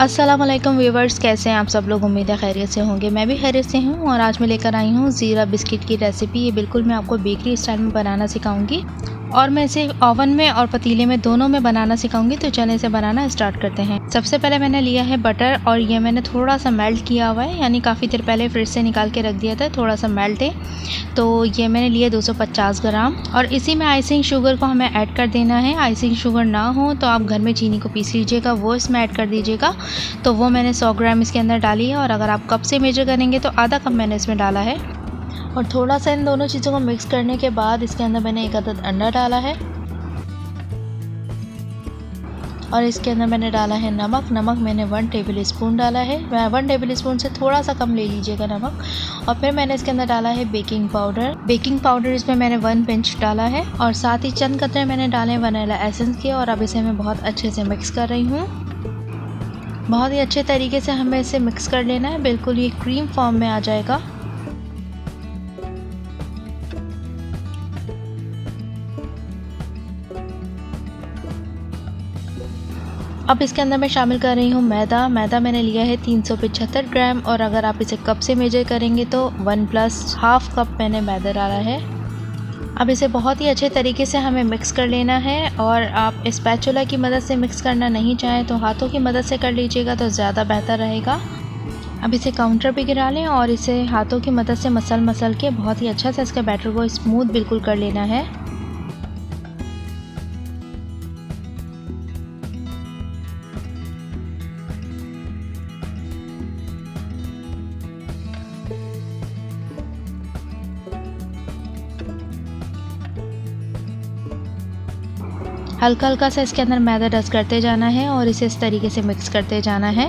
अस्सलामुअलैकुम व्यूवर्स, कैसे हैं आप सब लोग। उम्मीद है खैरियत से होंगे। मैं भी खैरियत से हूँ और आज मैं लेकर आई हूँ ज़ीरा बिस्किट की रेसिपी। ये बिल्कुल मैं आपको बेकरी स्टाइल में बनाना सिखाऊंगी और मैं इसे ओवन में और पतीले में दोनों में बनाना सिखाऊंगी। तो चलिए इसे बनाना स्टार्ट करते हैं। सबसे पहले मैंने लिया है बटर और ये मैंने थोड़ा सा मेल्ट किया हुआ है, यानी काफ़ी देर पहले फ्रिज से निकाल के रख दिया था, थोड़ा सा मेल्ट है। तो ये मैंने लिया 250 ग्राम और इसी में आइसिंग शुगर को हमें ऐड कर देना है। आइसिंग शुगर ना हो तो आप घर में चीनी को पीस लीजिएगा, वो इसमें ऐड कर दीजिएगा। तो वो मैंने 100 ग्राम इसके अंदर डाली है और अगर आप कप से मेजर करेंगे तो आधा कप मैंने इसमें डाला है। और थोड़ा सा इन दोनों चीज़ों को मिक्स करने के बाद इसके अंदर मैंने एक अदद अंडा डाला है और इसके अंदर मैंने डाला है नमक मैंने 1 टेबल स्पून डाला है। 1 टेबल स्पून से थोड़ा सा कम ले लीजिएगा नमक। और फिर मैंने इसके अंदर डाला है बेकिंग पाउडर इसमें मैंने 1 पिंच डाला है और साथ ही चंद कतरे मैंने डाले वनीला एसेंस के। और अब इसे मैं बहुत अच्छे से मिक्स कर रही हूँ। बहुत ही अच्छे तरीके से हमें इसे मिक्स कर लेना है, बिल्कुल ये क्रीम फॉर्म में आ जाएगा। अब इसके अंदर मैं शामिल कर रही हूँ मैदा मैंने लिया है 375 ग्राम और अगर आप इसे कप से मेजर करेंगे तो 1 + हाफ कप मैंने मैदा डाला है। अब इसे बहुत ही अच्छे तरीके से हमें मिक्स कर लेना है और आप स्पैचुला की मदद से मिक्स करना नहीं चाहें तो हाथों की मदद से कर लीजिएगा तो ज़्यादा बेहतर रहेगा। अब इसे काउंटर पे गिरा लें और इसे हाथों की मदद से मसल के बहुत ही अच्छा से इसके बैटर को स्मूथ बिल्कुल कर लेना है। हल्का हल्का सा इसके अंदर मैदा डस्ट करते जाना है और इसे इस तरीके से मिक्स करते जाना है।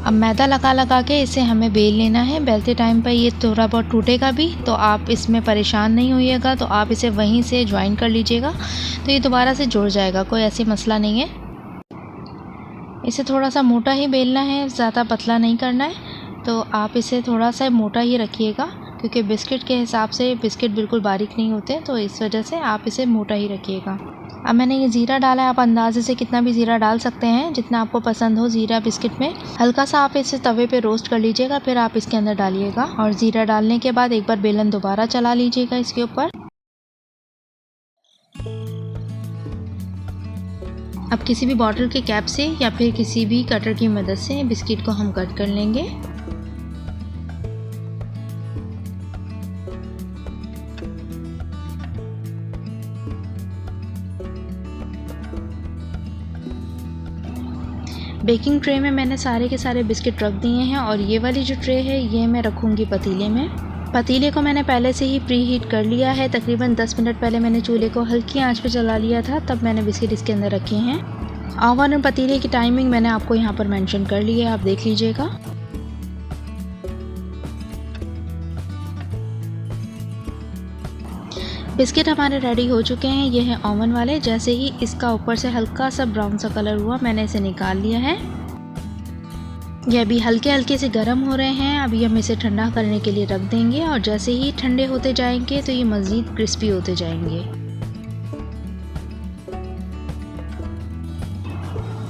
अब मैदा लगा के इसे हमें बेल लेना है। बेलते टाइम पर ये थोड़ा बहुत टूटेगा भी तो आप इसमें परेशान नहीं होइएगा, तो आप इसे वहीं से ज्वाइन कर लीजिएगा तो ये दोबारा से जुड़ जाएगा, कोई ऐसी मसला नहीं है। इसे थोड़ा सा मोटा ही बेलना है, ज़्यादा पतला नहीं करना है। तो आप इसे थोड़ा सा मोटा ही रखिएगा क्योंकि बिस्किट के हिसाब से बिस्किट बिल्कुल बारीक नहीं होते, तो इस वजह से आप इसे मोटा ही रखिएगा। अब मैंने ये ज़ीरा डाला है, आप अंदाजे से कितना भी ज़ीरा डाल सकते हैं जितना आपको पसंद हो ज़ीरा बिस्किट में। हल्का सा आप इसे तवे पे रोस्ट कर लीजिएगा, फिर आप इसके अंदर डालिएगा और ज़ीरा डालने के बाद एक बार बेलन दोबारा चला लीजिएगा इसके ऊपर। अब किसी भी बॉटल के कैप से या फिर किसी भी कटर की मदद से बिस्किट को हम कट कर लेंगे। बेकिंग ट्रे में मैंने सारे के सारे बिस्किट रख दिए हैं और ये वाली जो ट्रे है ये मैं रखूँगी पतीले में। पतीले को मैंने पहले से ही प्री हीट कर लिया है। तकरीबन 10 मिनट पहले मैंने चूल्हे को हल्की आंच पे जला लिया था, तब मैंने बिस्किट इसके अंदर रखे हैं। ओवन और पतीले की टाइमिंग मैंने आपको यहाँ पर मेंशन कर ली है, आप देख लीजिएगा। बिस्किट हमारे रेडी हो चुके हैं, ये है ओवन वाले। जैसे ही इसका ऊपर से हल्का सा ब्राउन सा कलर हुआ मैंने इसे निकाल लिया है। ये अभी हल्के हल्के से गर्म हो रहे हैं। अभी हम इसे ठंडा करने के लिए रख देंगे और जैसे ही ठंडे होते जाएंगे तो ये मज़ीद क्रिस्पी होते जाएंगे।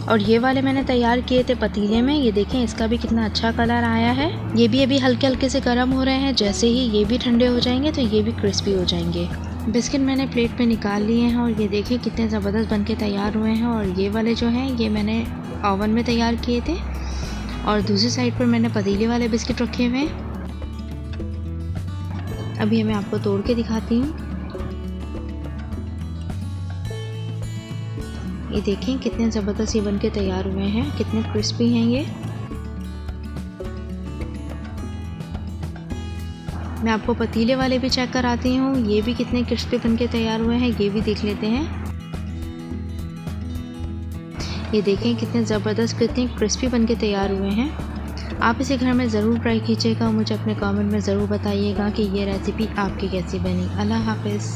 और ये वाले मैंने तैयार किए थे पतीले में, ये देखें इसका भी कितना अच्छा कलर आया है। ये भी अभी हल्के हल्के से गर्म हो रहे हैं, जैसे ही ये भी ठंडे हो जाएंगे तो ये भी क्रिस्पी हो जाएंगे। बिस्किट मैंने प्लेट पे निकाल लिए हैं और ये देखिए कितने ज़बरदस्त बन के तैयार हुए हैं। और ये वाले जो हैं ये मैंने ओवन में तैयार किए थे और दूसरी साइड पर मैंने पतीले वाले बिस्किट रखे हुए हैं। अभी मैं आपको तोड़ के दिखाती हूँ। ये देखें कितने ज़बरदस्त ये बन के तैयार हुए हैं, कितने क्रिस्पी हैं ये। मैं आपको पतीले वाले भी चेक कराती हूँ, ये भी कितने क्रिस्पी बन के तैयार हुए हैं, ये भी देख लेते हैं। ये देखें कितने ज़बरदस्त कितने क्रिस्पी बन के तैयार हुए हैं। आप इसे घर में ज़रूर ट्राई कीजिएगा और मुझे अपने कमेंट में ज़रूर बताइएगा कि ये रेसिपी आपकी कैसी बनी। अल्लाह हाफ़िज़।